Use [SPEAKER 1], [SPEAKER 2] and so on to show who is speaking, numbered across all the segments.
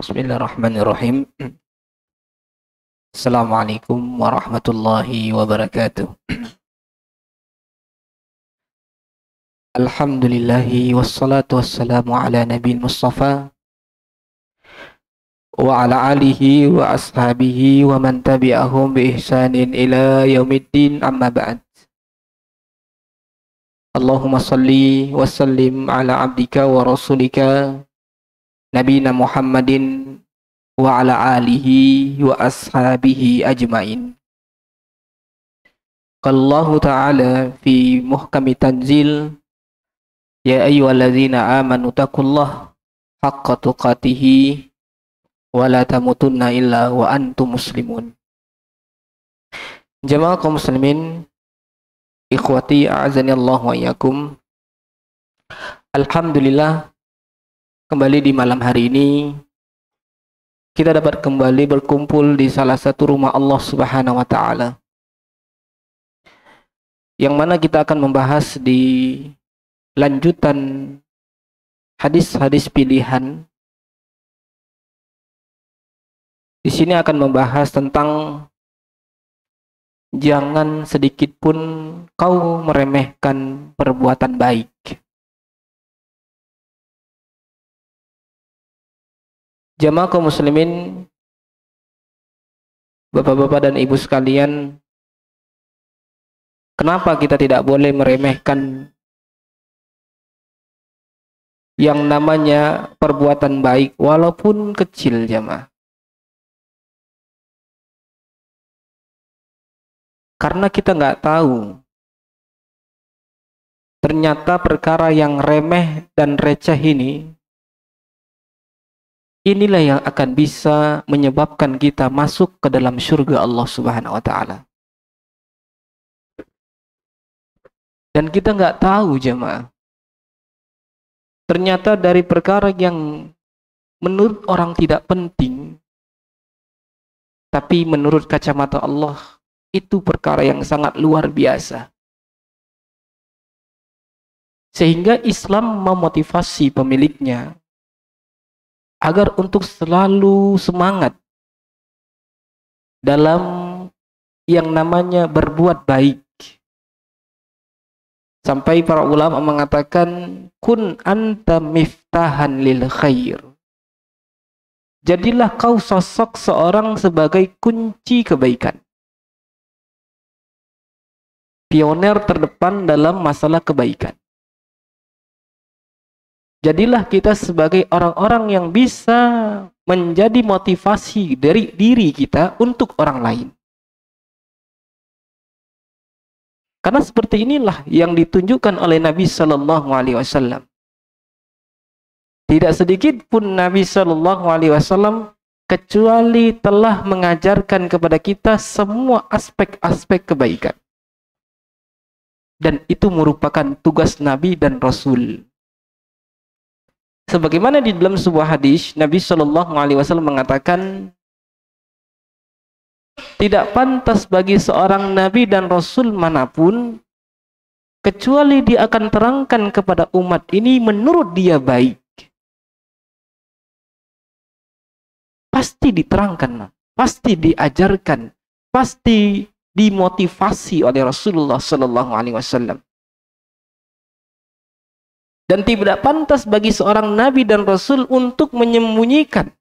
[SPEAKER 1] Bismillahirrahmanirrahim. Assalamualaikum warahmatullahi wabarakatuh. Alhamdulillahi wassalatu wassalamu ala nabil mustafa wa ala alihi wa ashabihi wa man tabi'ahum bi ihsanin ila yaumiddin, amma ba'd. Allahumma salli wa sallim ala abdika wa rasulika nabina Muhammadin wa ala alihi wa ashabihi ajmain. Qallahu ta'ala fi muhkami tanzil, ya ayyuhalladzina amanu taqullaha haqqa tuqatih wa la tamutunna illa wa antum muslimun. Jamaah kaum muslimin, ikhwati a'azani Allah wa iyyakum. Alhamdulillah, kembali di malam hari ini kita dapat kembali berkumpul di salah satu rumah Allah Subhanahu wa taala, yang mana kita akan membahas di lanjutan hadis-hadis pilihan. Di sini akan membahas tentang jangan sedikit pun kau meremehkan perbuatan baik. Jamaah kaum muslimin, bapak-bapak dan ibu sekalian, kenapa kita tidak boleh meremehkan yang namanya perbuatan baik walaupun kecil, jamaah? Karena kita nggak tahu, ternyata perkara yang remeh dan receh inilah yang akan bisa menyebabkan kita masuk ke dalam surga Allah Subhanahu wa taala. Dan kita nggak tahu, jemaah, ternyata dari perkara yang menurut orang tidak penting, tapi menurut kacamata Allah itu perkara yang sangat luar biasa. Sehingga Islam memotivasi pemiliknya agar untuk selalu semangat dalam yang namanya berbuat baik. Sampai para ulama mengatakan, kun anta miftahan lil khair. Jadilah kau sosok seorang sebagai kunci kebaikan. Pioner terdepan dalam masalah kebaikan. Jadilah kita sebagai orang-orang yang bisa menjadi motivasi dari diri kita untuk orang lain. Karena seperti inilah yang ditunjukkan oleh Nabi Sallallahu Alaihi Wasallam. Tidak sedikit pun Nabi Sallallahu Alaihi Wasallam kecuali telah mengajarkan kepada kita semua aspek-aspek kebaikan. Dan itu merupakan tugas Nabi dan Rasul. Sebagaimana di dalam sebuah hadis, Nabi Shallallahu Alaihi Wasallam mengatakan, tidak pantas bagi seorang Nabi dan Rasul manapun kecuali dia akan terangkan kepada umat ini menurut dia baik. Pasti diterangkan, pasti diajarkan, pasti dimotivasi oleh Rasulullah Shallallahu Alaihi Wasallam. Dan tidak pantas bagi seorang Nabi dan Rasul untuk menyembunyikan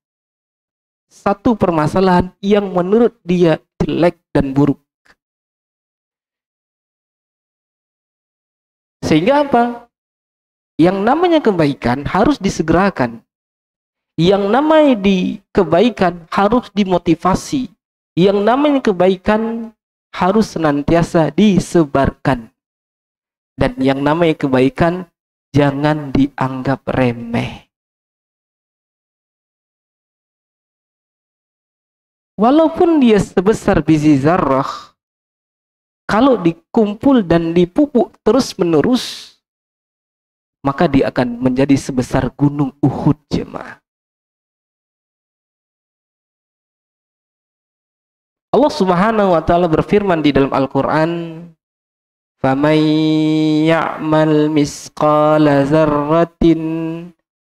[SPEAKER 1] satu permasalahan yang menurut dia jelek dan buruk. Sehingga apa? Yang namanya kebaikan harus disegerakan. Yang namanya kebaikan harus dimotivasi. Yang namanya kebaikan harus senantiasa disebarkan. Dan yang namanya kebaikan jangan dianggap remeh. Walaupun dia sebesar biji zarrah, kalau dikumpul dan dipupuk terus-menerus, maka dia akan menjadi sebesar gunung Uhud, jemaah. Allah Subhanahu wa taala berfirman di dalam Al-Qur'an, فَمَنْ يَعْمَلْ مِثْقَالَ ذَرَّةٍ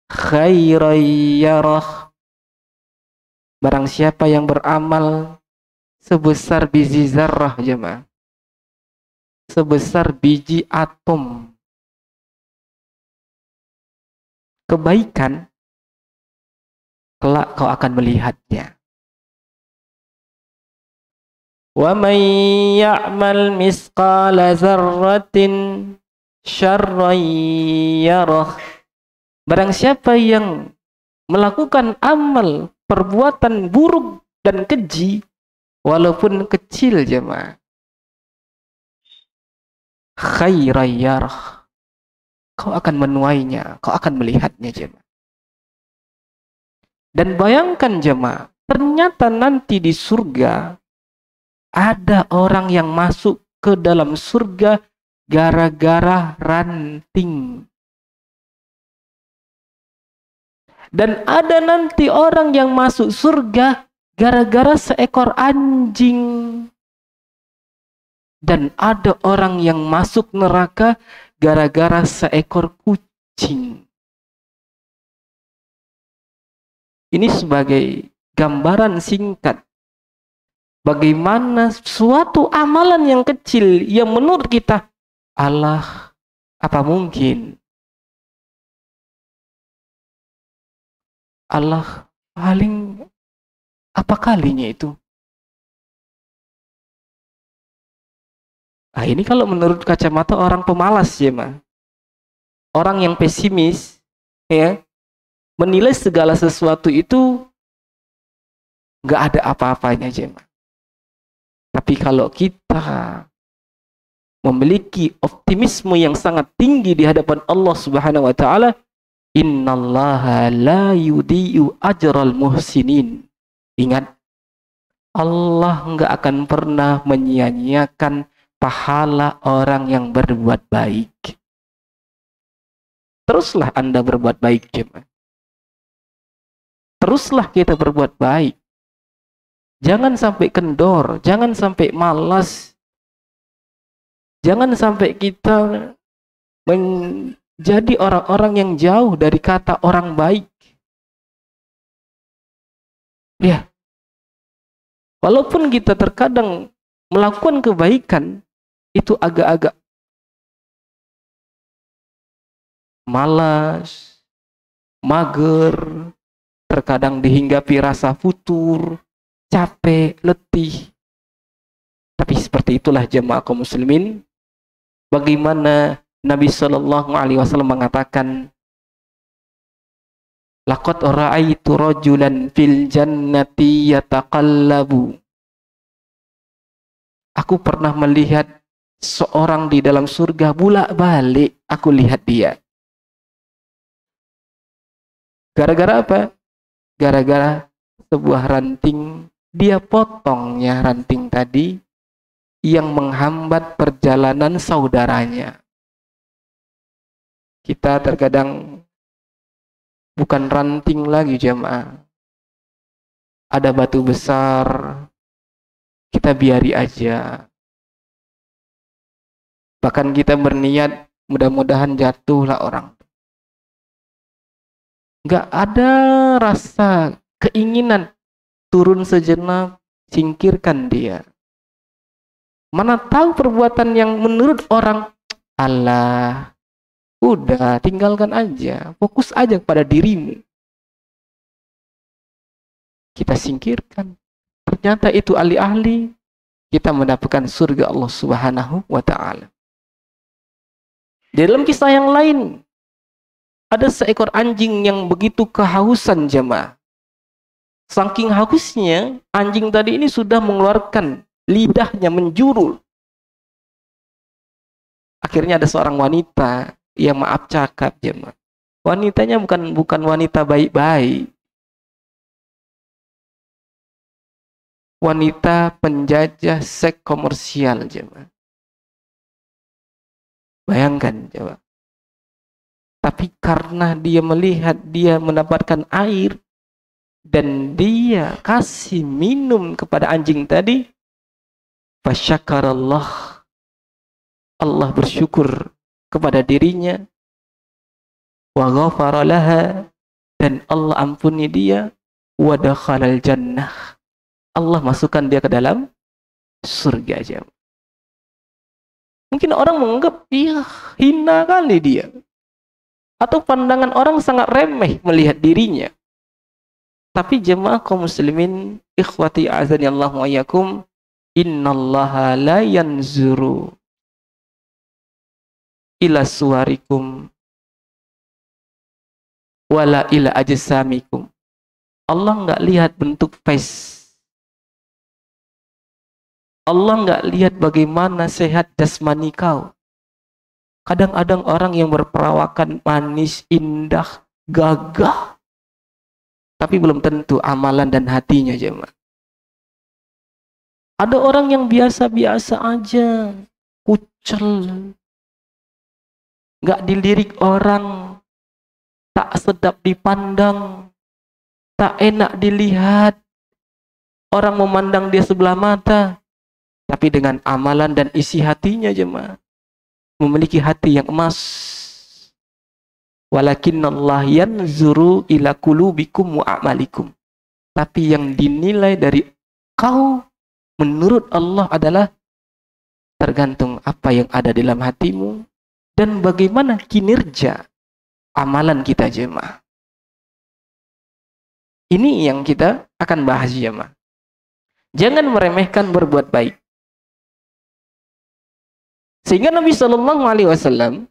[SPEAKER 1] خَيْرًا يَرَهُ Barang siapa yang beramal sebesar biji zarrah jemaah, sebesar biji atom kebaikan, kelak kau akan melihatnya. Wa may ya'mal misqala dzarratin syarran yarah. Barang siapa yang melakukan amal perbuatan buruk dan keji walaupun kecil jemaah, khairan yarah, kau akan menuainya, kau akan melihatnya jemaah. Dan bayangkan jemaah, ternyata nanti di surga ada orang yang masuk ke dalam surga gara-gara ranting. Dan ada nanti orang yang masuk surga gara-gara seekor anjing. Dan ada orang yang masuk neraka gara-gara seekor kucing. Ini sebagai gambaran singkat bagaimana suatu amalan yang kecil yang menurut kita, Allah, apa mungkin? Allah paling apa kalinya itu? Nah, ini kalau menurut kacamata orang pemalas ya, mah. Orang yang pesimis, ya, menilai segala sesuatu itu nggak ada apa-apanya, jemaah. Tapi kalau kita memiliki optimisme yang sangat tinggi di hadapan Allah Subhanahu wa taala, innallaha la yudhi'u ajral muhsinin. Ingat, Allah nggak akan pernah menyia-nyiakan pahala orang yang berbuat baik. Teruslah Anda berbuat baik, jemaah. Teruslah kita berbuat baik. Jangan sampai kendor, jangan sampai malas, jangan sampai kita menjadi orang-orang yang jauh dari kata orang baik. Ya, walaupun kita terkadang melakukan kebaikan, itu agak-agak malas, mager, terkadang dihinggapi rasa futur, capek, letih. Tapi seperti itulah jemaah kaum muslimin, bagaimana Nabi Shallallahu Alaihi Wasallam mengatakan, laqad ra'aitu rajulan fil jannati yataqallabu. Aku pernah melihat seorang di dalam surga, bolak-balik aku lihat dia. Gara-gara apa? Gara-gara sebuah ranting, dia potongnya ranting tadi yang menghambat perjalanan saudaranya. Kita terkadang bukan ranting lagi jemaah. Ada batu besar, kita biari aja. Bahkan kita berniat mudah-mudahan jatuhlah orang. Nggak ada rasa keinginan turun sejenak, singkirkan dia. Mana tahu perbuatan yang menurut orang, Allah, udah tinggalkan aja, fokus aja pada dirimu. Kita singkirkan. Ternyata itu ahli-ahli, kita mendapatkan surga Allah Subhanahu wa ta'ala. Di dalam kisah yang lain, ada seekor anjing yang begitu kehausan jemaah. Saking hausnya, anjing tadi ini sudah mengeluarkan lidahnya menjurul. Akhirnya ada seorang wanita yang maaf cakap jemaah. Wanitanya bukan wanita baik-baik. Wanita penjajah seks komersial jemaah. Bayangkan jemaah. Tapi karena dia melihat dia mendapatkan air dan dia kasih minum kepada anjing tadi, fasyakarallah, Allah bersyukur kepada dirinya, wa ghafara laha, dan Allah ampuni dia, wa dakhalal jannah. Allah masukkan dia ke dalam surga aja. Mungkin orang menganggap dia hina kali dia. Atau pandangan orang sangat remeh melihat dirinya. Tapi jemaah kaum muslimin, ikhwati azani Allah wa iyyakum, innallaha la yanzuru ila suwarikum wala ila ajsamikum. Allah enggak lihat bentuk face. Allah enggak lihat bagaimana sehat jasmani kau. Kadang-kadang orang yang berperawakan manis, indah, gagah, tapi belum tentu amalan dan hatinya, jemaah. Ada orang yang biasa-biasa aja, kucel, nggak dilirik orang, tak sedap dipandang, tak enak dilihat. Orang memandang dia sebelah mata, tapi dengan amalan dan isi hatinya, jemaah, memiliki hati yang emas. Walakinnallah yanzuru ila qulubikum wa a'malikum. Tapi yang dinilai dari kau menurut Allah adalah tergantung apa yang ada dalam hatimu dan bagaimana kinerja amalan kita, jemaah. Ini yang kita akan bahas, jemaah. Jangan meremehkan berbuat baik. Sehingga Nabi Shallallahu Alaihi Wasallam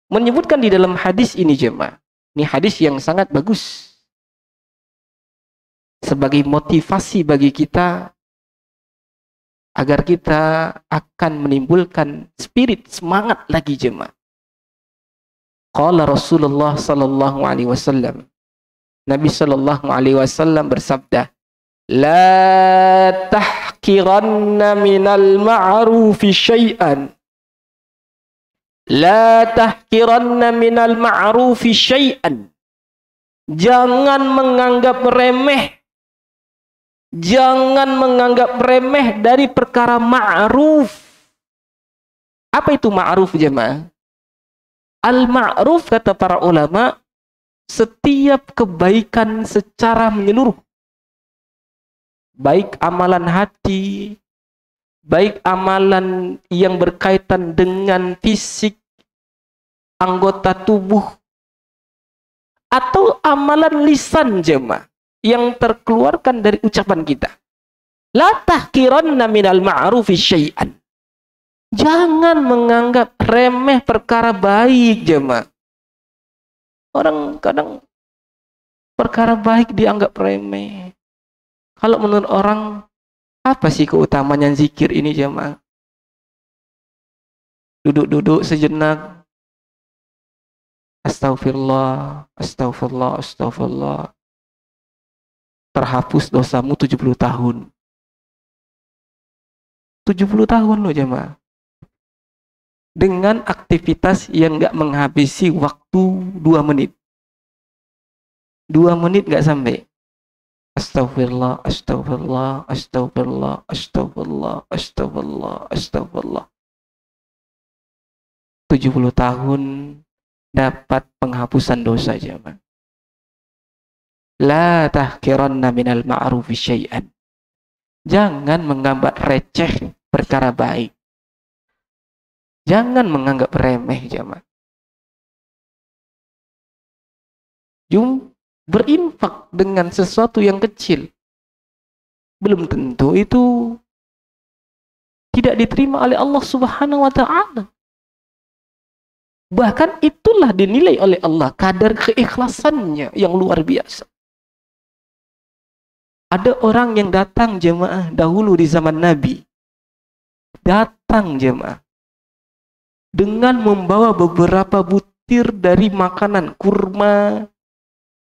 [SPEAKER 1] menyebutkan di dalam hadis ini, jemaah. Ini hadis yang sangat bagus sebagai motivasi bagi kita agar kita akan menimbulkan spirit semangat lagi, jemaah. Qala Rasulullah Sallallahu Alaihi Wasallam. Nabi Shallallahu Alaihi Wasallam bersabda, la tahkiranna minal ma'rufi syai'an. La tahkiranna minal ma'rufi syai'an. Jangan menganggap remeh. Jangan menganggap remeh dari perkara ma'ruf. Apa itu ma'ruf, jemaah? Al-ma'ruf, kata para ulama, setiap kebaikan secara menyeluruh. Baik amalan hati, baik amalan yang berkaitan dengan fisik, anggota tubuh, atau amalan lisan, jemaah, yang terkeluarkan dari ucapan kita. La tahkiranna minal ma'rufi syai'an. Jangan menganggap remeh perkara baik, jemaah. Orang kadang perkara baik dianggap remeh. Kalau menurut orang, apa sih keutamaan zikir ini, jemaah? Duduk-duduk sejenak. Astagfirullah, astagfirullah, astagfirullah. Terhapus dosamu 70 tahun. 70 tahun loh, jemaah. Dengan aktivitas yang nggak menghabisi waktu 2 menit. 2 menit nggak sampai. Astagfirullah, astagfirullah, astagfirullah, astagfirullah, astagfirullah, astagfirullah. 70 tahun dapat penghapusan dosa, jemaah. La tahkiranna minal ma'rufi syai'an. Jangan menganggap receh perkara baik. Jangan menganggap remeh, jemaah. Berinfak dengan sesuatu yang kecil belum tentu itu tidak diterima oleh Allah Subhanahu wa taala. Bahkan itulah dinilai oleh Allah kadar keikhlasannya yang luar biasa. Ada orang yang datang, jemaah, dahulu di zaman Nabi. Datang, jemaah, dengan membawa beberapa butir dari makanan, kurma,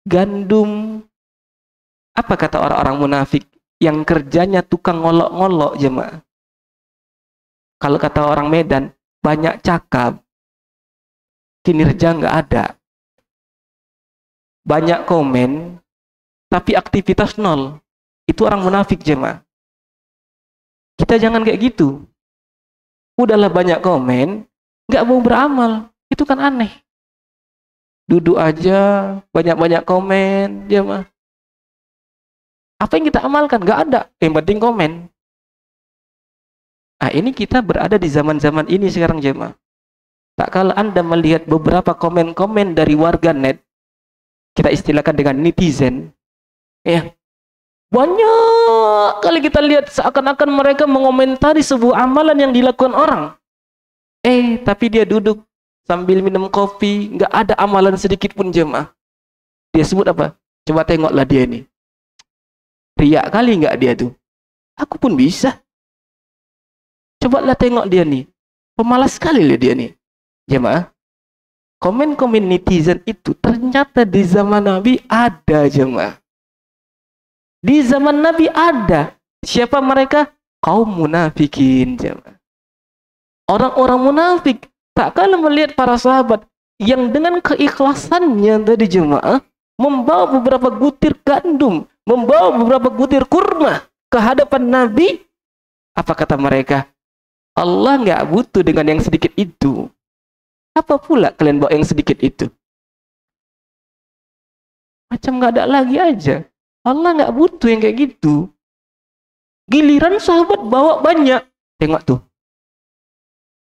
[SPEAKER 1] gandum. Apa kata orang-orang munafik yang kerjanya tukang ngolok-ngolok, jemaah? Kalau kata orang Medan, banyak cakap, kinerja nggak ada. Banyak komen, tapi aktivitas nol. Itu orang munafik, jemaah. Kita jangan kayak gitu. Udahlah banyak komen, nggak mau beramal. Itu kan aneh. Duduk aja, banyak-banyak komen, jemaah. Apa yang kita amalkan? Nggak ada. Yang penting komen. Nah, ini kita berada di zaman-zaman ini sekarang jemaah. Tak kala Anda melihat beberapa komen-komen dari warganet, kita istilahkan dengan netizen, ya, banyak kali kita lihat seakan-akan mereka mengomentari sebuah amalan yang dilakukan orang. Tapi dia duduk sambil minum kopi, nggak ada amalan sedikit pun jemaah. Dia sebut apa? Coba tengoklah dia ini. Riak kali nggak dia tuh? Aku pun bisa. Cobalah tengok dia nih. Pemalas sekali lah dia nih. Jemaah, komen-komen netizen itu ternyata di zaman Nabi ada jemaah. Di zaman Nabi ada. Siapa mereka? Kaum munafikin jemaah. Orang-orang munafik tak kalah melihat para sahabat yang dengan keikhlasannya tadi jemaah membawa beberapa butir gandum, membawa beberapa butir kurma ke hadapan Nabi. Apa kata mereka? Allah nggak butuh dengan yang sedikit itu. Apa pula kalian bawa yang sedikit itu? Macam nggak ada lagi aja. Allah nggak butuh yang kayak gitu. Giliran sahabat bawa banyak. Tengok tuh.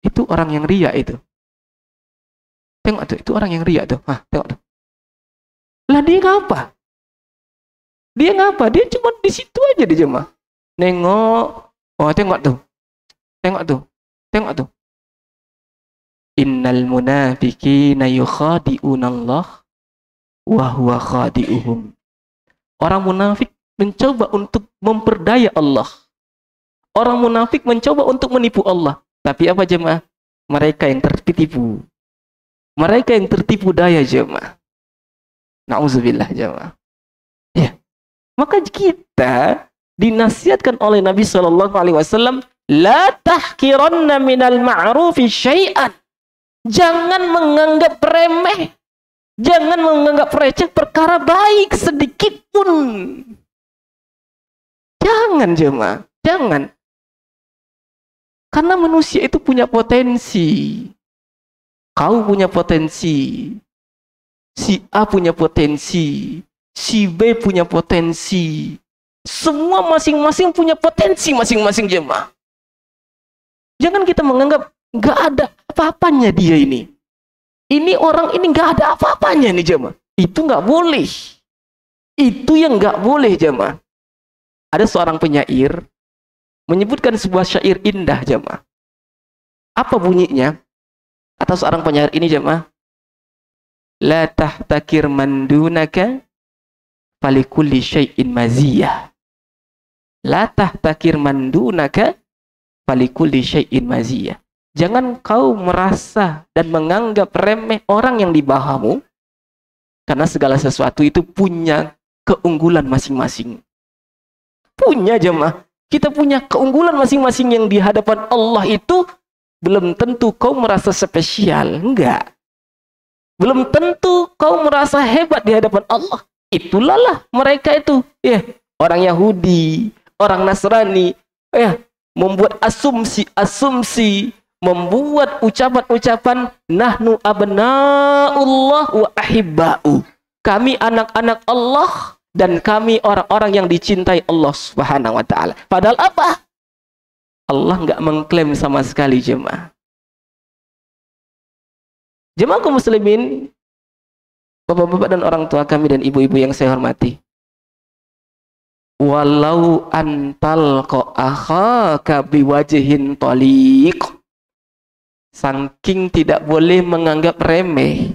[SPEAKER 1] Itu orang yang riya itu. Tengok tuh, itu orang yang riya tuh. Tengok tuh. Lah dia ngapa? Dia ngapa? Dia cuma di situ aja dia jemaah. Nengok. Oh, tengok tuh. Tengok tuh. Tengok tuh. Innal munafiqina yukhadi'unallah wa huwa khadi'uhum. Orang munafik mencoba untuk memperdaya Allah. Orang munafik mencoba untuk menipu Allah. Tapi apa jemaah? Mereka yang tertipu. Mereka yang tertipu daya jemaah. Na'udzubillah jemaah. Ya. Maka kita dinasihatkan oleh Nabi SAW, la tahkiranna minal ma'rufi syai'an. Jangan menganggap remeh, jangan menganggap receh perkara baik sedikit pun. Jangan jemaah, jangan. Karena manusia itu punya potensi. Kau punya potensi. Si A punya potensi. Si B punya potensi. Semua masing-masing punya potensi masing-masing jemaah. Jangan kita menganggap nggak ada apa-apanya dia ini. Ini orang ini nggak ada apa-apanya nih jemaah. Itu nggak boleh. Itu yang nggak boleh jemaah. Ada seorang penyair menyebutkan sebuah syair indah jemaah. Apa bunyinya? Atau seorang penyair ini jemaah. La tahtakir man dunaka falikulli syai'in maziyah. La tahtakir man dunaka falikulli syai'in maziyah. Jangan kau merasa dan menganggap remeh orang yang di bawahmu, karena segala sesuatu itu punya keunggulan masing-masing. Punya jemaah. Kita punya keunggulan masing-masing yang di hadapan Allah itu belum tentu kau merasa spesial. Enggak. Belum tentu kau merasa hebat di hadapan Allah. Itulah lah mereka itu. Ya, orang Yahudi, orang Nasrani, membuat asumsi-asumsi, membuat ucapan-ucapan nahnu abna'ullah wa ahibba'u. Kami anak-anak Allah dan kami orang-orang yang dicintai Allah Subhanahu wa taala. Padahal apa? Allah nggak mengklaim sama sekali jemaah. Jemaah kaum muslimin, bapak-bapak dan orang tua kami dan ibu-ibu yang saya hormati. Walau antal akhaka biwajhin taliq. Saking tidak boleh menganggap remeh.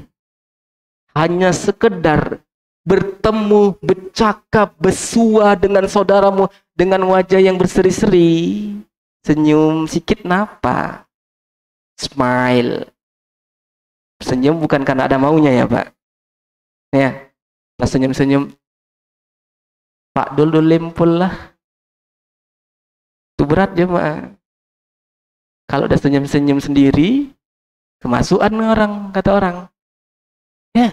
[SPEAKER 1] Hanya sekedar bertemu, bercakap, bersua dengan saudaramu dengan wajah yang berseri-seri. Senyum sikit napa? Smile. Senyum bukan karena ada maunya ya Pak. Ya, pas senyum-senyum. Pak Dul lempul lah. Itu berat jemaah. Kalau udah senyum-senyum sendiri, kemasukan orang, kata orang. Ya.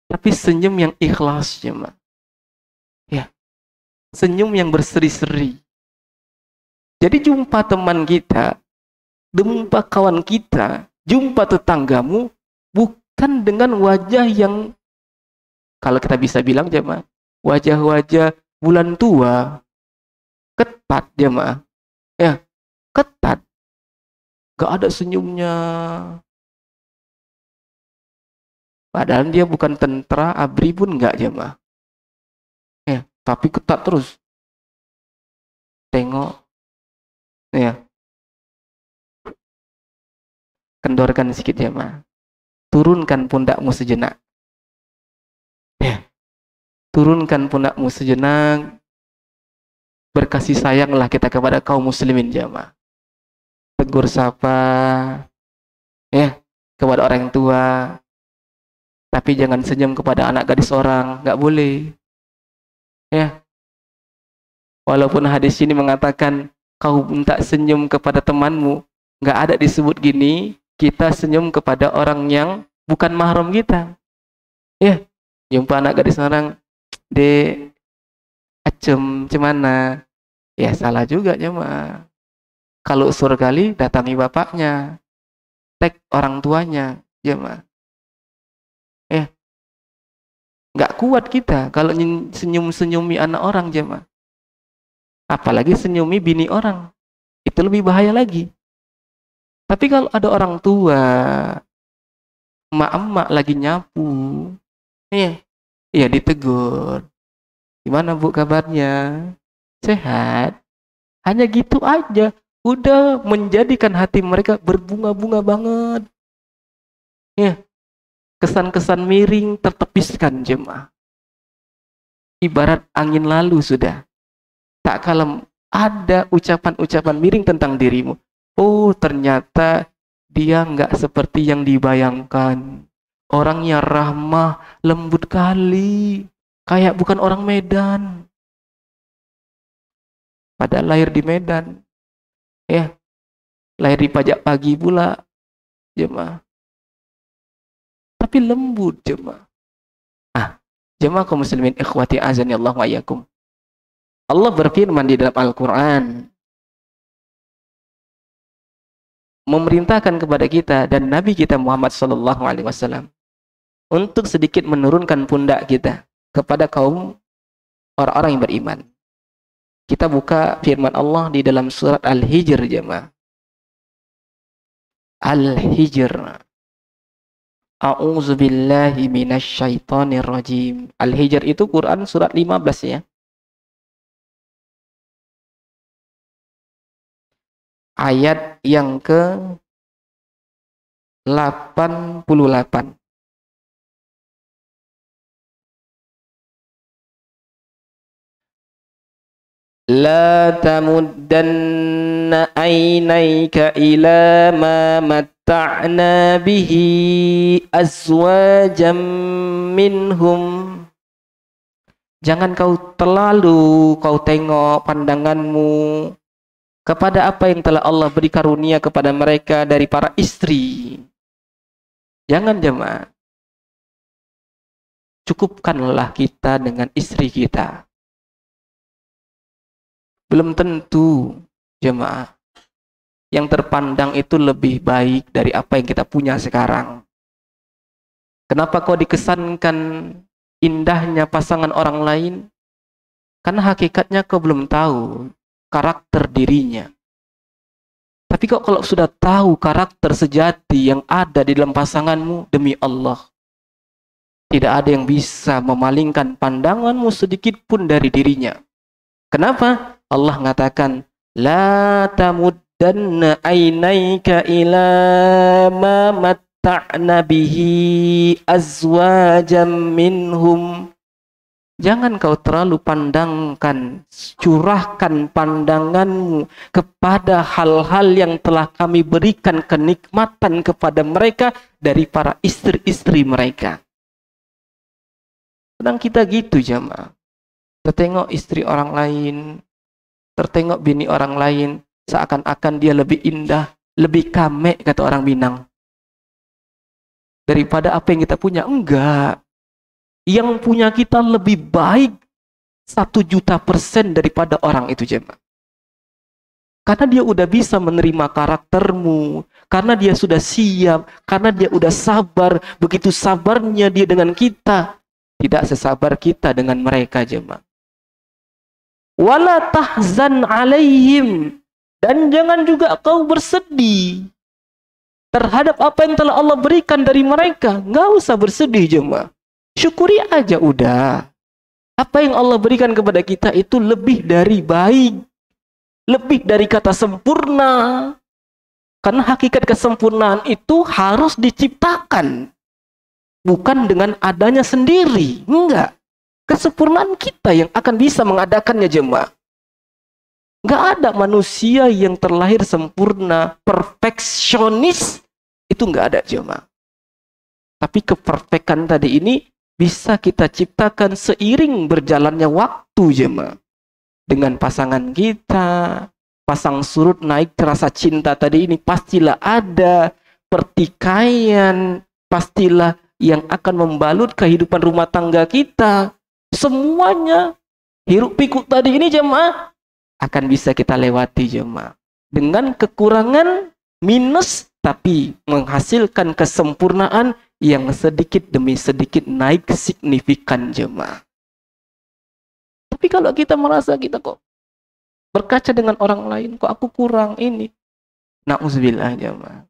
[SPEAKER 1] Tapi senyum yang ikhlas jemaah. Ya. Senyum yang berseri-seri. Jadi jumpa teman kita, jumpa kawan kita, jumpa tetanggamu, bukan dengan wajah yang, kalau kita bisa bilang jemaah, wajah-wajah bulan tua, ketat jemaah. Ya, ketat. Gak ada senyumnya. Padahal dia bukan tentara, ABRI pun enggak jemaah. Ya, tapi ketat terus. Tengok. Ya, kendorkan sedikit jemaah. Turunkan pundakmu sejenak. Ya, turunkan pundakmu sejenak. Berkasih sayanglah kita kepada kaum muslimin jemaah. Tegur sapa, ya, kepada orang tua. Tapi jangan senyum kepada anak gadis orang, nggak boleh. Ya, walaupun hadis ini mengatakan kau minta senyum kepada temanmu, nggak ada disebut gini. Kita senyum kepada orang yang bukan mahram kita. Ya, jumpa anak gadis orang, de, acem, cemana? Ya salah juga jemaah. Kalau sur kali datangi bapaknya, tag orang tuanya, jemaah. Ya, nggak kuat kita kalau senyum-senyumi anak orang jemaah. Apalagi senyumi bini orang, itu lebih bahaya lagi. Tapi kalau ada orang tua, emak-emak lagi nyapu, ya ditegur. Gimana bu kabarnya? Sehat? Hanya gitu aja, udah menjadikan hati mereka berbunga-bunga banget. Ya, kesan-kesan miring tertepiskan jemaah. Ibarat angin lalu sudah. Tak kalah ada ucapan-ucapan miring tentang dirimu. Oh, ternyata dia nggak seperti yang dibayangkan. Orangnya ramah, lembut kali. Kayak bukan orang Medan. Padahal lahir di Medan. Ya, lahir di Pajak Pagi pula. Jemaah. Tapi lembut jemaah. Jemaah kaum muslimin ikhwati azani Allah wa iyyakum. Allah berfirman di dalam Al-Quran, memerintahkan kepada kita dan Nabi kita Muhammad SAW untuk sedikit menurunkan pundak kita kepada kaum orang-orang yang beriman. Kita buka firman Allah di dalam surat Al-Hijr jemaah. Al-Hijr. A'udzu billahi minasyaitonir rajim. Al-Hijr itu Quran surat 15 ya. Ayat yang ke 88. La tamuddanna aynayka ila ma matta'na bihi azwajam minhum. Jangan kau tengok pandanganmu kepada apa yang telah Allah beri karunia kepada mereka dari para istri. Jangan jemaah. Cukupkanlah kita dengan istri kita. Belum tentu jemaah yang terpandang itu lebih baik dari apa yang kita punya sekarang. Kenapa kau dikesankan indahnya pasangan orang lain? Karena hakikatnya kau belum tahu karakter dirinya. Tapi kok kalau sudah tahu karakter sejati yang ada di dalam pasanganmu, demi Allah, tidak ada yang bisa memalingkan pandanganmu sedikit pun dari dirinya. Kenapa? Allah mengatakan, la tamuddanna aynayka ila ma matta'na bihi azwajam minhum. Jangan kau terlalu pandangkan, curahkan pandanganmu kepada hal-hal yang telah kami berikan kenikmatan kepada mereka dari para istri-istri mereka. Sedang kita gitu jamaah. Tertengok istri orang lain, tertengok bini orang lain, seakan-akan dia lebih indah, lebih kamek kata orang Minang. Daripada apa yang kita punya. Enggak. Yang punya kita lebih baik 1.000.000% daripada orang itu jemaah. Karena dia udah bisa menerima karaktermu, karena dia sudah siap, karena dia udah sabar. Begitu sabarnya dia dengan kita, tidak sesabar kita dengan mereka jemaah. Wala tahzan alaihim, dan jangan juga kau bersedih terhadap apa yang telah Allah berikan dari mereka. Nggak usah bersedih jemaah. Syukuri aja udah. Apa yang Allah berikan kepada kita itu lebih dari baik. Lebih dari kata sempurna. Karena hakikat kesempurnaan itu harus diciptakan. Bukan dengan adanya sendiri. Enggak. Kesempurnaan kita yang akan bisa mengadakannya jemaah. Enggak ada manusia yang terlahir sempurna, perfeksionis. Itu enggak ada jemaah. Tapi keperfekan tadi ini bisa kita ciptakan seiring berjalannya waktu jemaah. Dengan pasangan kita, pasang surut naik rasa cinta tadi ini pastilah ada, pertikaian pastilah yang akan membalut kehidupan rumah tangga kita. Semuanya hiruk pikuk tadi ini jemaah akan bisa kita lewati jemaah. Dengan kekurangan minus tapi menghasilkan kesempurnaan yang sedikit demi sedikit naik signifikan jemaah. Tapi kalau kita merasa kita kok berkaca dengan orang lain, kok aku kurang ini. Na'udzubillah jemaah.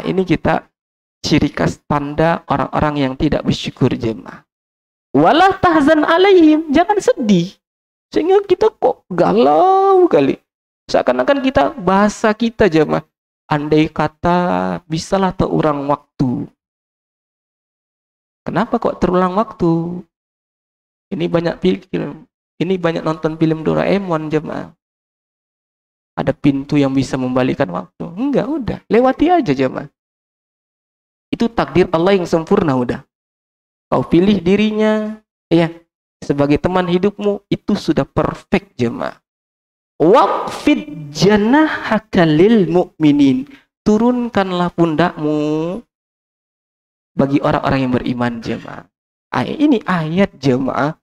[SPEAKER 1] Ini kita ciri khas tanda orang-orang yang tidak bersyukur jemaah. Wala tahzan alaihim, jangan sedih. Sehingga kita kok galau kali. Seakan-akan kita, bahasa kita jemaah, andai kata bisalah terulang waktu. Kenapa kok terulang waktu? Ini banyak film, ini banyak nonton film Doraemon jemaah. Ada pintu yang bisa membalikan waktu. Enggak, udah, lewati aja jemaah. Itu takdir Allah yang sempurna udah. Kau pilih dirinya, ya, sebagai teman hidupmu, itu sudah perfect jemaah. Waqfid janahaka lil mu'minin. Turunkanlah pundakmu bagi orang-orang yang beriman jemaah. Ini ayat jemaah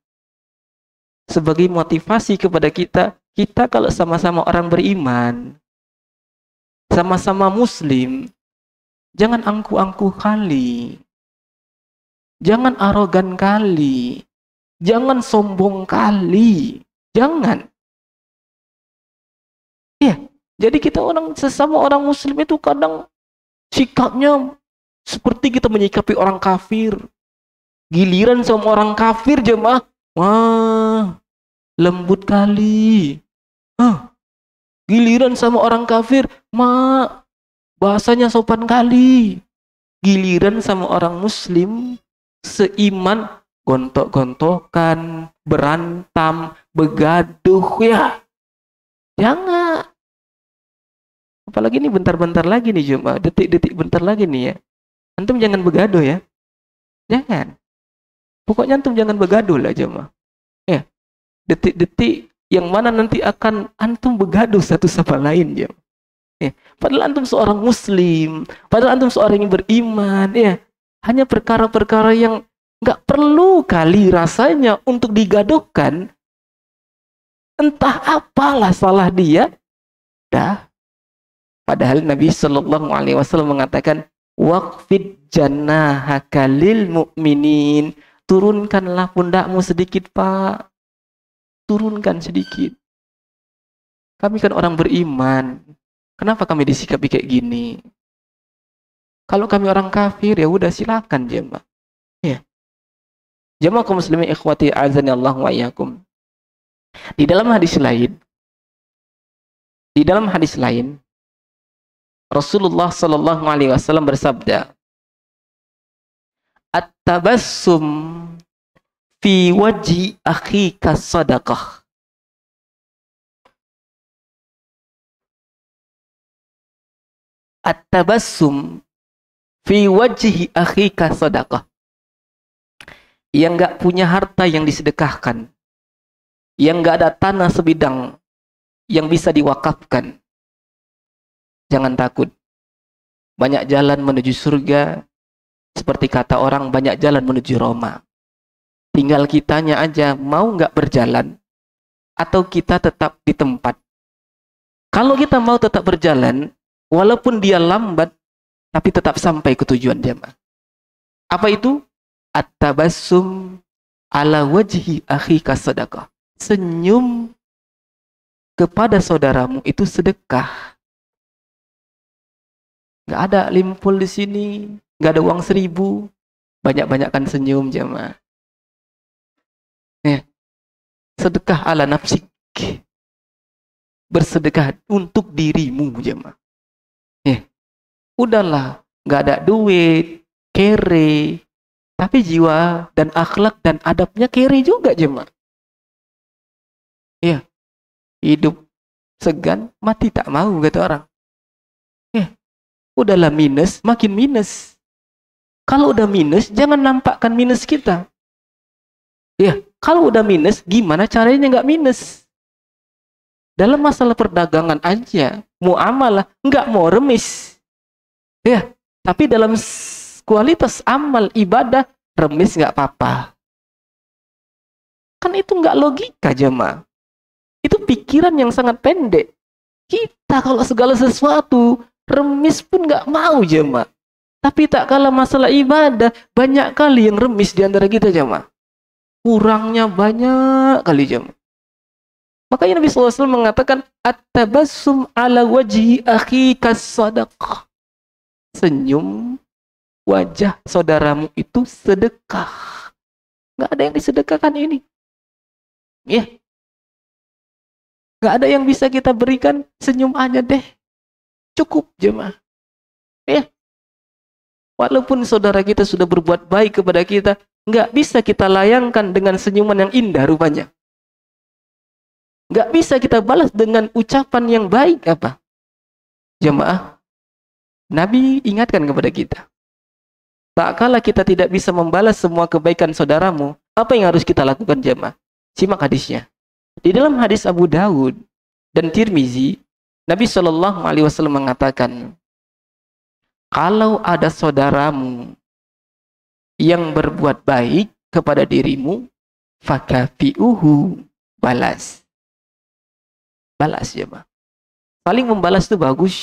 [SPEAKER 1] sebagai motivasi kepada kita. Kita kalau sama-sama orang beriman, sama-sama muslim, jangan angku-angku kali, jangan arogan kali, jangan sombong kali, jangan. Ya, jadi kita sesama orang muslim itu kadang sikapnya seperti kita menyikapi orang kafir. Giliran sama orang kafir jemaah, wah, lembut kali. Giliran sama orang kafir, bahasanya sopan kali. Giliran sama orang muslim, seiman, gontok-gontokan, berantam, begaduh ya. Jangan. Apalagi ini bentar-bentar lagi nih jemaah, detik-detik bentar lagi nih ya. Antum jangan begaduh ya. Jangan. Pokoknya antum jangan begaduh lah jemaah. Ya. Detik-detik yang mana nanti akan antum begaduh satu sama lain jemaah. Ya. Padahal antum seorang muslim, padahal antum seorang yang beriman, ya. Hanya perkara-perkara yang nggak perlu kali rasanya untuk digaduhkan. Entah apalah salah dia. Dah. Padahal Nabi Shallallahu Alaihi Wasallam mengatakan, waqfid janahaka lil mu'minin. Turunkanlah pundakmu sedikit, Pak. Turunkan sedikit. Kami kan orang beriman. Kenapa kami disikapi kayak gini? Kalau kami orang kafir, ya udah silakan jemaah. Ya. Jemaah kaum muslimin ikhwati azani Allah wa iyyakum. Di dalam hadis lain, Rasulullah sallallahu alaihi wasallam bersabda, "At-tabassum fi wajhi akhika sadaqah." At-tabassum fi wajhi akhika sadaqah. Yang enggak punya harta yang disedekahkan, yang enggak ada tanah sebidang yang bisa diwakafkan, jangan takut. Banyak jalan menuju surga, seperti kata orang, banyak jalan menuju Roma. Tinggal kitanya aja mau nggak berjalan, atau kita tetap di tempat. Kalau kita mau tetap berjalan, walaupun dia lambat, tapi tetap sampai ke tujuan jemaah. Apa itu? At-tabassum ala wajhi akhika sadaqah. senyum kepada saudaramu itu sedekah. Nggak ada limpul di sini, nggak ada uang 1.000. Banyak-banyakkan senyum jemaah. Ya. Sedekah ala nafsik. Bersedekah untuk dirimu jemaah. Ya. Udahlah, nggak ada duit, kere, tapi jiwa dan akhlak dan adabnya kere juga jemaah. Ya. Hidup segan, mati tak mau kata orang. Ya. Udahlah minus, makin minus. Kalau udah minus, jangan nampakkan minus kita. Ya, kalau udah minus, gimana caranya nggak minus? Dalam masalah perdagangan aja, muamalah, nggak mau remis. Ya, tapi dalam kualitas amal ibadah, remis nggak apa-apa. Kan itu nggak logika jemaah. Itu pikiran yang sangat pendek. Kita kalau segala sesuatu, remis pun nggak mau jemaah. Tapi tak kalah masalah ibadah, banyak kali yang remis di antara kita jemaah. Kurangnya banyak kali jemaah. Makanya Nabi SAW mengatakan, at-tabassum ala wajhi akhika sadaqah. Senyum wajah saudaramu itu sedekah. Nggak ada yang disedekahkan ini. Ya. Nggak ada yang bisa kita berikan, senyum aja deh. Cukup jemaah. Ya. Walaupun saudara kita sudah berbuat baik kepada kita, nggak bisa kita layangkan dengan senyuman yang indah rupanya. Nggak bisa kita balas dengan ucapan yang baik apa? Jemaah, Nabi ingatkan kepada kita. Tak kala kita tidak bisa membalas semua kebaikan saudaramu, apa yang harus kita lakukan jemaah? Simak hadisnya. Di dalam hadis Abu Dawud dan Tirmizi, Nabi SAW mengatakan, kalau ada saudaramu yang berbuat baik kepada dirimu, fakafi'uhu, balas. Balas ya, Pak. Saling membalas itu bagus.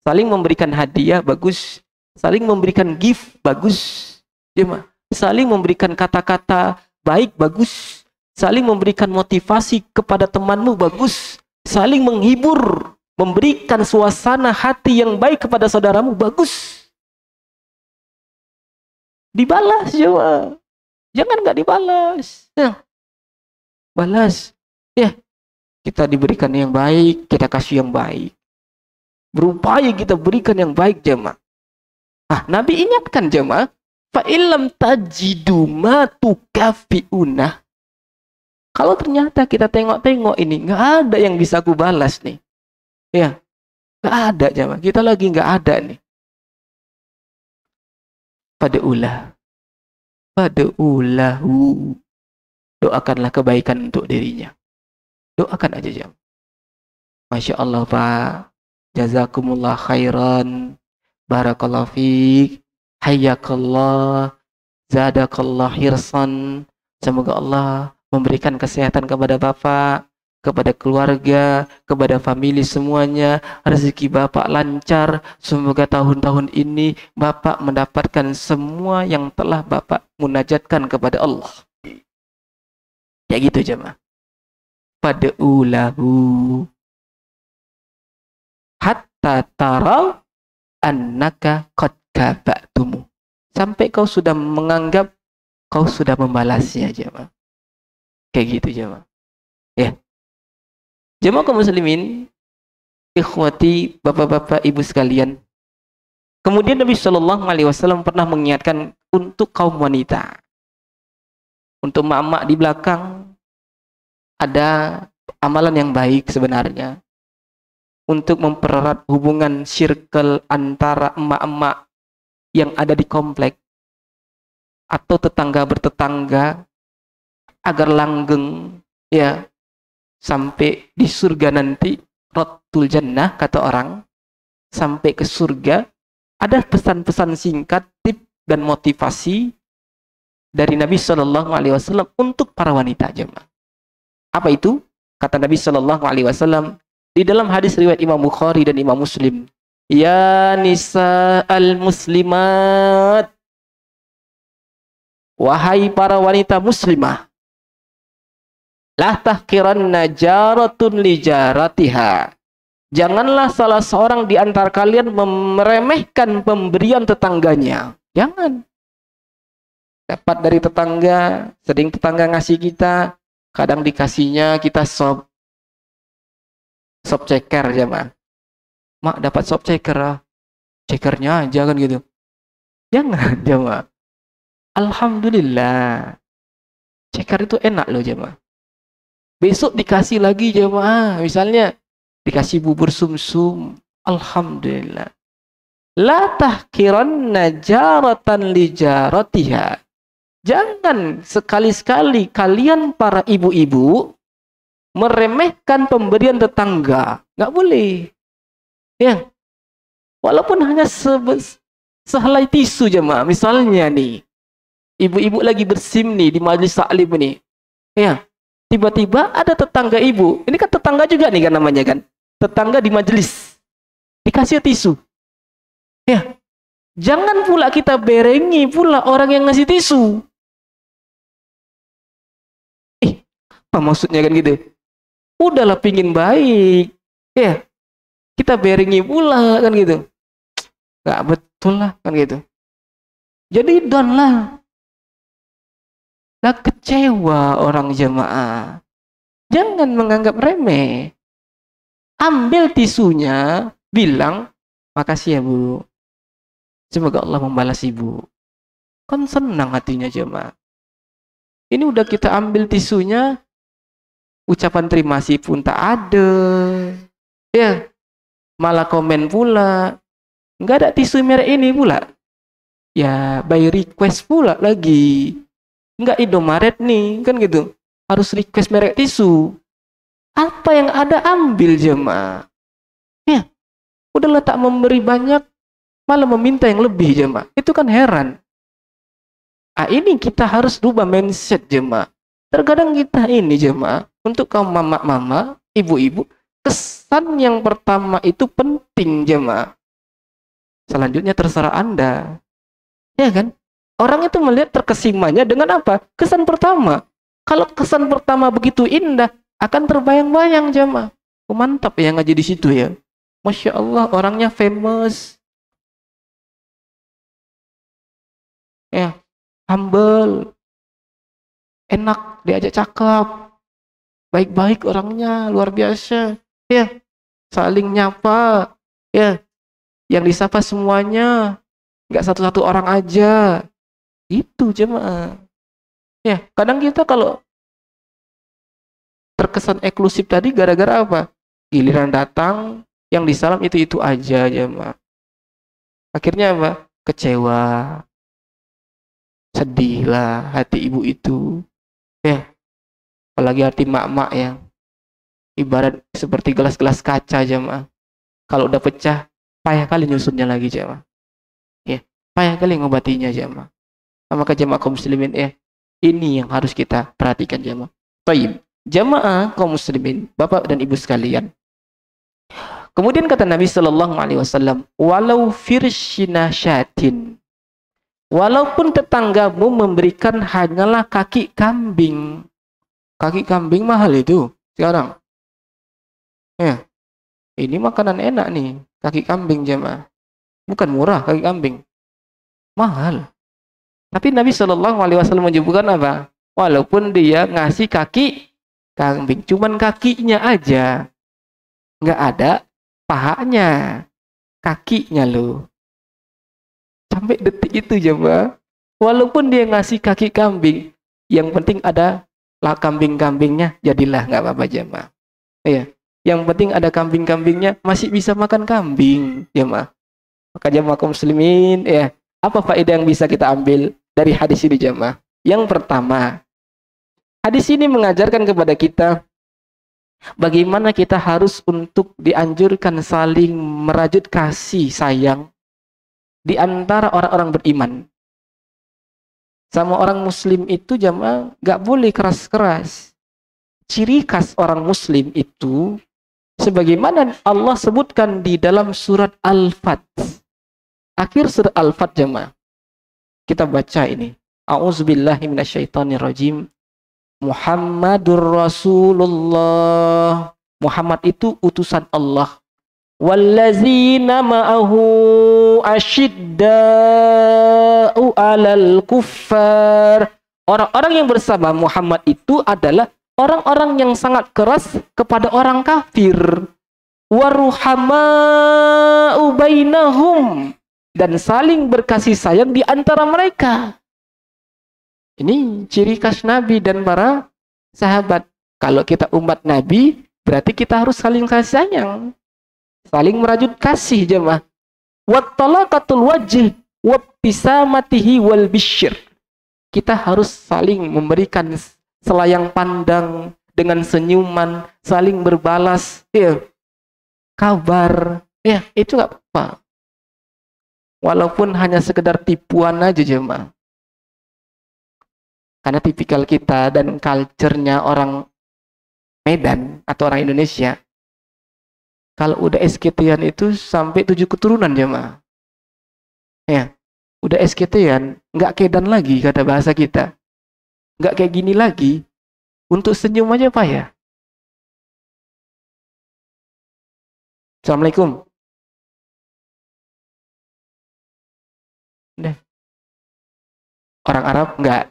[SPEAKER 1] Saling memberikan hadiah bagus. Saling memberikan gift bagus. Ya, Pak. Saling memberikan kata-kata baik bagus. Saling memberikan motivasi kepada temanmu bagus. Saling menghibur, memberikan suasana hati yang baik kepada saudaramu bagus. Dibalas ya, Pak. Jangan nggak dibalas. Ya. Balas. Ya. Kita diberikan yang baik, kita kasih yang baik. Berupaya kita berikan yang baik jemaah. Nah, Nabi ingatkan jemaah, fa illam tajidu ma tukafiuna. Kalau ternyata kita tengok-tengok ini, nggak ada yang bisa aku balas nih. Ya, nggak ada jemaah. Kita lagi nggak ada nih. Pada'ulahu. Doakanlah kebaikan untuk dirinya. Doakan aja jam. Masya Allah Pak. Jazakumullah khairan. Barakallahu fiik. Hayyakallah. Zadakallah hirsan. Semoga Allah memberikan kesehatan kepada Bapak, kepada keluarga, kepada famili semuanya. Rezeki Bapak lancar. Semoga tahun-tahun ini Bapak mendapatkan semua yang telah Bapak munajatkan kepada Allah. Ya gitu jemaah. Pada'ulahu hatta tarau annaka qad kaba'tumu. Sampai kau sudah menganggap kau sudah membalasnya jemaah. Kayak gitu jemaah. Ya. Jemaah kaum muslimin, ikhwati, bapak-bapak, ibu sekalian. Kemudian Nabi SAW pernah mengingatkan untuk kaum wanita. Untuk mama di belakang, ada amalan yang baik sebenarnya untuk mempererat hubungan circle antara emak-emak yang ada di komplek atau tetangga bertetangga agar langgeng ya sampai di surga nanti, rotul jannah kata orang, sampai ke surga. Ada pesan-pesan singkat, tip dan motivasi dari Nabi SAW untuk para wanita jemaah. Apa itu? Kata Nabi SAW di dalam hadis riwayat Imam Bukhari dan Imam Muslim. Ya nisa al-muslimat. Wahai para wanita muslimah. La tahqiranna jaratun li jaratiha. Janganlah salah seorang di antara kalian meremehkan pemberian tetangganya. Jangan. Dapat dari tetangga, sering tetangga ngasih kita, kadang dikasihnya kita sop ceker jemaah. Mak dapat sop ceker ah. Cekernya aja kan gitu. Jangan jemaah. Alhamdulillah. Ceker itu enak loh jemaah. Besok dikasih lagi jemaah. Misalnya dikasih bubur sumsum. Alhamdulillah. La tahkiranna jaratan li jaratiha. Jangan sekali-sekali kalian para ibu-ibu meremehkan pemberian tetangga. Nggak boleh. Ya. Walaupun hanya sehelai tisu jemaah. Misalnya nih, ibu-ibu lagi bersim nih di majelis taklim nih. Ya. Tiba-tiba ada tetangga ibu. Ini kan tetangga juga nih kan namanya kan. Tetangga di majelis. Dikasih tisu. Ya. Jangan pula kita berengi pula orang yang ngasih tisu. Apa maksudnya kan gitu? Udahlah pingin baik. Ya. Kita berengi pula kan gitu. Nggak betul lah kan gitu. Jadi down lah. Lah kecewa orang jemaah. Jangan menganggap remeh. Ambil tisunya, bilang, makasih ya Bu. Semoga Allah membalas Ibu. Kan senang hatinya jemaah. Ini udah kita ambil tisunya, ucapan terima kasih pun tak ada. Ya, malah komen pula. Nggak ada tisu merek ini pula. Ya, by request pula lagi. Nggak Indomaret nih, kan gitu. Harus request merek tisu. Apa yang ada ambil jemaah. Ya, udahlah tak memberi banyak, malah meminta yang lebih jemaah. Itu kan heran. Ini kita harus rubah mindset jemaah. Terkadang kita ini jemaah, untuk kaum mama-mama, ibu-ibu, kesan yang pertama itu penting jemaah. Selanjutnya terserah Anda. Ya kan? Orang itu melihat terkesimanya dengan apa? Kesan pertama. Kalau kesan pertama begitu indah, akan terbayang-bayang jemaah. Oh, mantap ya ngaji di situ ya. Masya Allah, orangnya famous. Ya, humble. Enak, diajak cakap. Baik-baik orangnya, luar biasa. Ya, saling nyapa. Ya, yang disapa semuanya. Nggak satu-satu orang aja. Itu jemaah. Ya, kadang kita kalau terkesan eksklusif tadi gara-gara apa? Giliran datang, yang disalam itu-itu aja jemaah. Akhirnya apa? Kecewa. Sedih lah hati ibu itu. Ya, apalagi hati mak-mak yang ibarat seperti gelas-gelas kaca jemaah. Kalau udah pecah, payah kali nyusunnya lagi jemaah. Ya, payah kali ngobatinya jemaah. Maka jemaah kaum muslimin ini yang harus kita perhatikan jemaah. Baik, jemaah kaum muslimin, Bapak dan Ibu sekalian. Kemudian kata Nabi sallallahu alaihi wasallam, walau firshina syatin. Walaupun tetanggamu memberikan hanyalah kaki kambing. Kaki kambing mahal itu sekarang. Ya. Ini makanan enak nih, kaki kambing jemaah. Bukan murah kaki kambing. Mahal. Tapi Nabi Shallallahu Alaihi Wasallam menyebutkan apa? Walaupun dia ngasih kaki kambing, cuman kakinya aja, nggak ada pahanya, kakinya loh. Sampai detik itu jemaah. Walaupun dia ngasih kaki kambing, yang penting ada lah kambing-kambingnya, jadilah nggak apa-apa jemaah. Iya. Yang penting ada kambing-kambingnya, masih bisa makan kambing jemaah. Maka jemaah kaum muslimin, ya. Apa faedah yang bisa kita ambil dari hadis ini jemaah? Yang pertama, hadis ini mengajarkan kepada kita bagaimana kita harus untuk dianjurkan saling merajut kasih sayang di antara orang-orang beriman. Sama orang muslim itu jemaah gak boleh keras-keras. Ciri khas orang muslim itu sebagaimana Allah sebutkan di dalam surat Al-Fat. Akhir surat Al-Fat jemaah. Kita baca ini. A'udzubillahi minasyaitonirrajim. Muhammadur Rasulullah. Muhammad itu utusan Allah. Wallazina ma'ahu asyidda'u 'alal kuffar. Orang-orang yang bersama Muhammad itu adalah orang-orang yang sangat keras kepada orang kafir. Waruhama'u bainahum, dan saling berkasih sayang di antara mereka. Ini ciri khas Nabi dan para sahabat. Kalau kita umat Nabi, berarti kita harus saling kasih sayang, saling merajut kasih jemaah. Wattalaqatul wajh wabtisamatihi wal bisyr. Kita harus saling memberikan selayang pandang dengan senyuman, saling berbalas, ya, kabar, ya, itu nggak apa-apa. Walaupun hanya sekedar tipuan aja jemaah. Karena tipikal kita dan culture-nya orang Medan atau orang Indonesia, kalau udah SKT-an itu sampai 7 keturunan jemaah. Ya, udah SKT-an, nggak kedan lagi kata bahasa kita. Nggak kayak gini lagi. Untuk senyum aja payah. Assalamualaikum. Deh. Orang Arab nggak.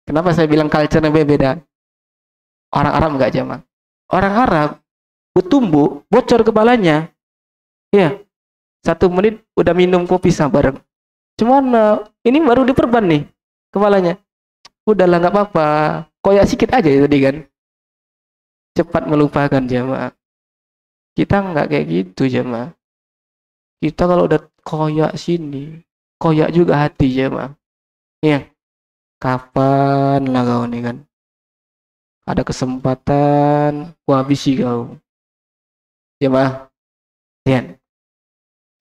[SPEAKER 1] Kenapa saya bilang culture-nya beda? Orang Arab nggak jemaah. Orang Arab bertumbuk, bocor kepalanya. Ya, 1 menit udah minum kopi bareng. Cuman ini baru diperban nih kepalanya. Udahlah nggak apa-apa, koyak sikit aja tadi kan. Cepat melupakan jemaah. Kita nggak kayak gitu jemaah. Kita kalau udah koyak sini, koyak juga hati jemaah. Iya. Kapan lah kau nih kan? Ada kesempatan, ku habisi kau. Jemaah. Lihat.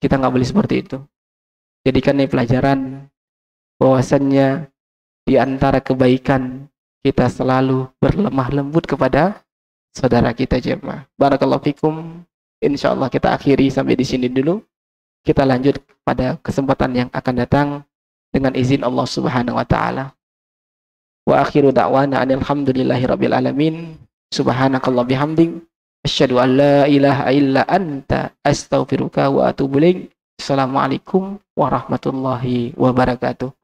[SPEAKER 1] Kita nggak boleh seperti itu. Jadikan ini pelajaran bahwasannya di antara kebaikan kita selalu berlemah lembut kepada saudara kita jemaah. Barakallahu fikum. Insyaallah kita akhiri sampai di sini dulu. Kita lanjut pada kesempatan yang akan datang dengan izin Allah Subhanahu wa taala. Wa akhiru da'wana alhamdulillahi rabbil alamin. Subhanakallah bihamdik, asyhadu an la ilaha illa anta, astaghfiruka wa atubu ilaik. Assalamualaikum warahmatullahi wabarakatuh.